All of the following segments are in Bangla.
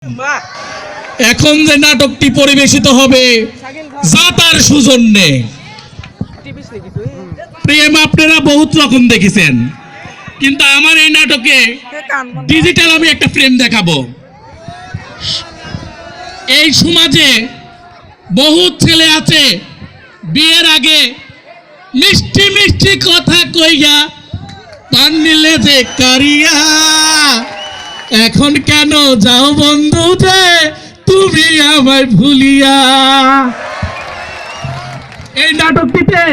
এখন যে নাটকটি পরিবেশিত হবে জাতার সৌজন্যে। প্রেম আপনারা বহুত রকম দেখেছেন, কিন্তু আমার এই নাটকে ডিজিটাল আমি একটা ফ্রেম দেখাবো। এই সমাজে বহুত ছেলে আছে বিয়ের আগে মিষ্টি মিষ্টি কথা কইয়া পান নিলে যে কারিয়া, এখন কেন যাও বন্ধু যে তুমি আমায় ভুলিয়া। এই নাটকটিতে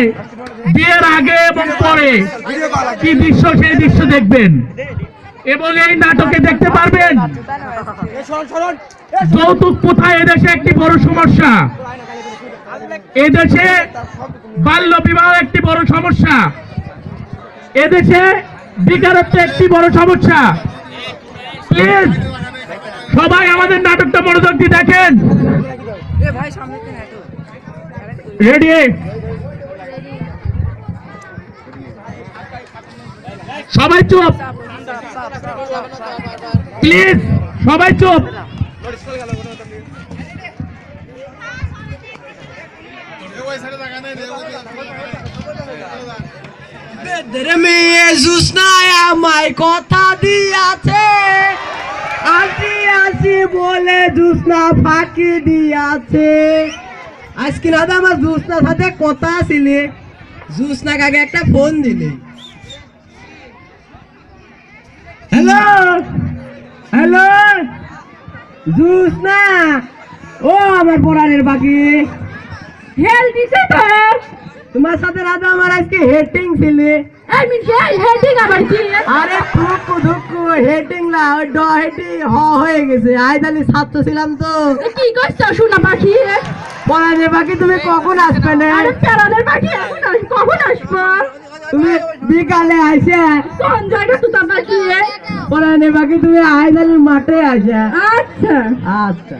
বিয়ের আগে এবং পরে কি দৃশ্য সেই দৃশ্য দেখবেন, এবং এই নাটকে দেখতে পারবেন যৌতুক প্রথা এদেশে একটি বড় সমস্যা, এদেশে বাল্য বিবাহ একটি বড় সমস্যা, এদেশে বেকারত্ব একটি বড় সমস্যা। প্লিজ সবাই আমাদের নাটকটা মনোযোগ দিয়ে দেখেন। রেডি? সবাই চুপ, প্লিজ সবাই চুপ। মেয়ে জুসনায় আমায় কথা দিয়াছে, আসি আসি বলে জুসনা ফাঁকি দিয়াছে। আজকে না আমার জুসনার সাথে কথা ছিলে, জুসনা কাকে একটা ফোন দিলে। হ্যালো হ্যালো জুসনা, ও আমার পড়ানের বাকি হেল দিছে তো তোমার সাথে রাধা আমার আজকে হেটিং ছিলে। আমি হেটিং আবার কি? আরে ধুকু ধুকু হেটিং না, ওই ড হেটি হ হয়ে গেছে। আই তাহলে ছাত্র ছিলাম তো। কি করছো শোনা পাখি? পড়ানের বাকি তুমি কখন আসবে না? আরে প্যারানের পাখি কখন আসবো? তুমি বিকালে আসে। কোন জায়গা সুতা পাখি? পড়ানের বাকি তুমি আই তাহলে মাঠে আসে। আচ্ছা আচ্ছা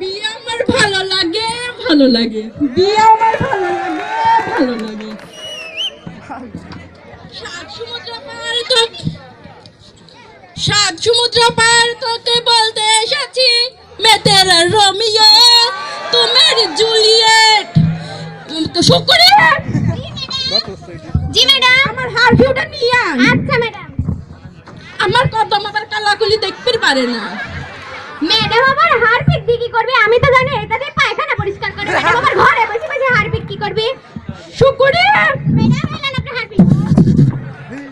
বিয়ে আমার ভালো লাগে, ভালো লাগে, বিয়ে আমার ভালো লাগে, ভালো লাগে। সাত সমুদ্র পার তোকে বলতে এসেছি, मैं तेरा रोमियो तू मेरी जूलियट। শুকরিয়া। জি ম্যাডাম। আমার হারফিউটা নিয়া। আচ্ছা ম্যাডাম। আমার কদম আবার কালাকুলি দেখতে পারে না। ম্যাডাম আবার হারপিক দিয়ে কি করবে? আমি তো জানি এটা দিয়ে পায়খানা পরিষ্কার করে। ম্যাডাম আবার ঘরে বসে বসে হারপিক কি করবে? শুকরিয়া। ম্যাডাম এলেন আপনার হারপিক।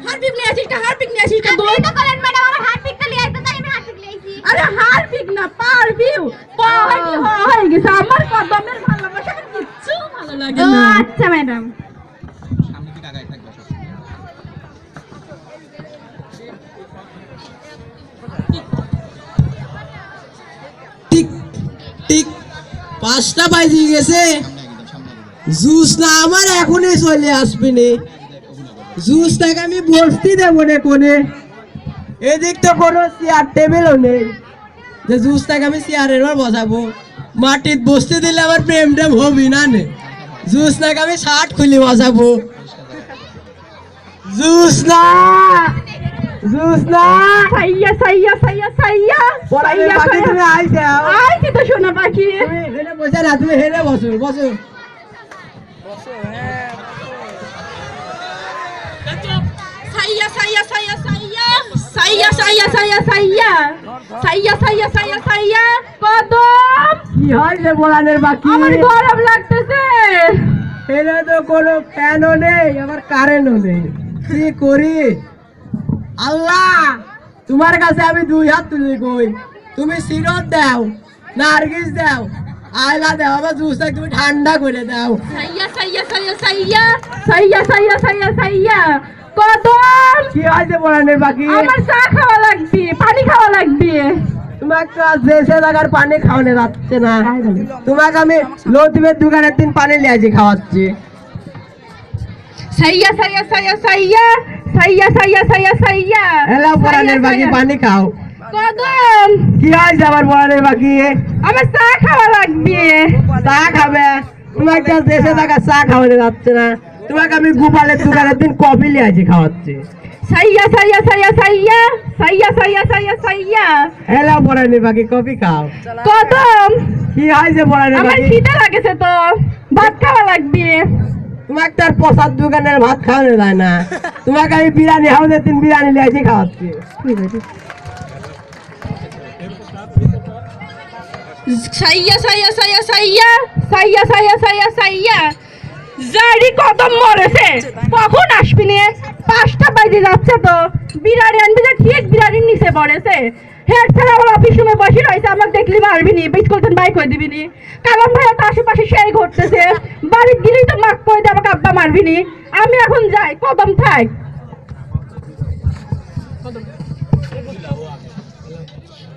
হারপিক নিয়ে আসিস, হারপিক নিয়ে আসিস। আপনি তো করেন ম্যাডাম, আমার হারপিকটা নিয়ে আসতে তাই আমি হারপিক নিয়েছি। আরে হারপিক না, পারবিউ পারবি হয়ে গেছে। আমার কদমের ভালোবাসা কিচ্ছু ভালো লাগে ও না। আচ্ছা ম্যাডাম। টিক টিক 5টা বাজে গেছে। জুস না আমার এখনই চলে আসবে নে। জুসটাকে আমি বসতে দেবো না কোনে। এদিক তো কোনো চেয়ার টেবিলও নেই যে জুসটাকে আমি চেয়ারের উপর বসাবো। মাটিত বসতে দিলে আমার প্রেম টেম হবি না নে। জুসটাকে আমি শার্ট খুলে বসাবো। জুস না জুস না সাইয়া সাইয়া সাইয়া সাইয়া পড়ালে বাকি তুমি আই যাও। আইছি তো শোনা পাখি। তুমি হেনে বসে না, তুমি হেনে বসো বসো। সাইয়া সাইয়া সাইয়া সাইয়া সাইয়া সাইয়া সাইয়া সাইয়া সাইয়া সাইয়া সাইয়া সাইয়া কদম। কি হয়েছে পড়ানের বাকি? আমার গরম লাগতেছে। এনে তো কোনো ফ্যানও নেই, আবার কারেন্টও নেই। কি করি? আল্লাহ তোমার কাছে আমি 2 হাত তুলি কই। তুমি সিরপ দাও, নারগিস দাও, আয়লা দাও, আবার জুসটা তুমি ঠান্ডা করে দাও। সাইয়া সাইয়া সাইয়া সাইয়া সাইয়া সাইয়া সাইয়া সাইয়া কদম। কি হয়েছে পড়ানের বাকি? আমার চা খাওয়া লাগবে, পানি খাওয়া লাগবে। তোমাকে দেশে লাগার পানি খাওয়ানো যাচ্ছে না। তোমাকে আমি লতিমের দোকানের দিন পানি লিয়েছি খাওয়াচ্ছি। সাইয়া সাইয়া সাইয়া সাইয়া সাইয়া সাইয়া সাইয়া সাইয়া এলাও পড়ানের বাকি পানি খাও। কদম। কি হয়েছে আবার পড়ানের বাকি? আমার চা খাওয়া লাগবে। চা খাবে? তোমার দেশে থাকা চা খাওয়ানো যাচ্ছে না। তোমাকে আমি গোপালের দোকানের দিন কফি লিয়ে আছি খাওয়াচ্ছি। সাইয়া সাইয়া সাইয়া সাইয়া সাইয়া সাইয়া সাইয়া সাইয়া হেলা পড়ানি বাকি কফি খাও। কদম কি হয়েছে পড়ানি আমার বাকি? খিদে লাগেছে তো, ভাত খাওয়া লাগবে। তোমাকে তার প্রসাদ দোকানের ভাত খাওয়ানো যায় না। তোমাকে আমি বিরিয়ানি হাউসের দিন বিরিয়ানি লিয়ে আছি খাওয়াচ্ছি। সাইয়া সাইয়া সাইয়া সাইয়া সাইয়া সাইয়া সাইয়া সাইয়া জারি কদম মরেছে, কখন আসবি নে? 5টা বাজে যাচ্ছে তো, বিরানি আনবি যে ঠিক বিরানির নিচে পড়েছে। হেড স্যার আমার অফিস রুমে বসে রয়েছে, আমাকে দেখলি মারবি নি, বিস্কুল বাইক করে দিবি নি। কালাম ভাইয়া তো আশেপাশে সেই ঘটতেছে, বাড়ির গেলেই তো মাক করে দিয়ে আমাকে আব্বা মারবি নি। আমি এখন যাই, কদম থাক।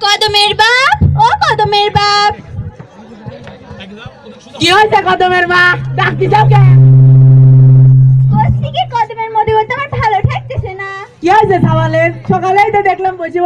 কদমের বাপ, ও কদমের বাপ, কি হয়েছে কদমের মা? ডাকতে যাও কে? বলছি কি কদমের মধ্যে আমার ভালো ঠাকতেছে না। কি হয়েছে সামালের? সকালেই তো দেখলাম বসে বসে